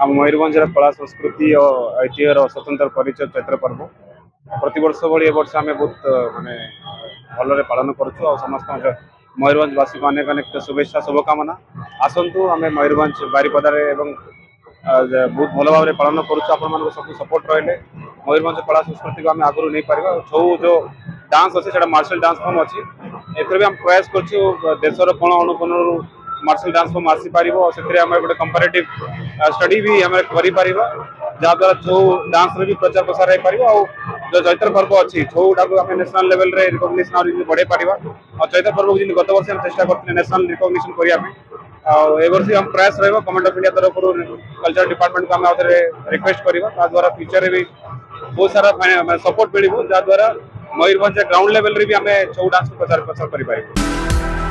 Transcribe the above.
आम मयूरभंज कला संस्कृति और ऐतिह्यर स्वतंत्र परिचय चैत्र पर्व प्रत वर्ष भाई वर्ष आम बहुत मानने भल पालन करुँ समस्त मयूरभंजवासी को अनेक अनेक शुभेच्छा शुभकामना आसतु आम मयूरभंज बारिपदार बहुत भल भाव पालन करूँ सब सपोर्ट रही मयूरभंज कला संस्कृति को आम आगु नहीं पार छौ जो डांस अच्छे मार्शल डांस फॉर्म अच्छी एथर भी आम प्रयास कर देशर कोण अनुकोण मार्शल डांस फॉर्म आसीपर से गोटे कंपेरेटिव स्टडी भी आम कर जहाद्वारा छौ डांस भी प्रचार प्रसार हो पार जो चैत्र पर्व अच्छी छौटा को आम नेशनल लेवल रे रिकग्निशन बढ़े पार और चैत्र पर्व को गत वर्ष हम चेष्टा करते नेशनल रिकग्निशन करने वर्ष हम प्रयास रहा गवर्नमेंट ऑफ इंडिया तरफ कल्चर डिपार्टमेंट को आम रिक्वेस्ट करवा द्वारा फ्यूचर भी बहुत सारा सपोर्ट मिले जहाद्वारा मयूरभंज ग्राउंड लेवल रे भी आम छौ डांस को प्रचार प्रसार कर।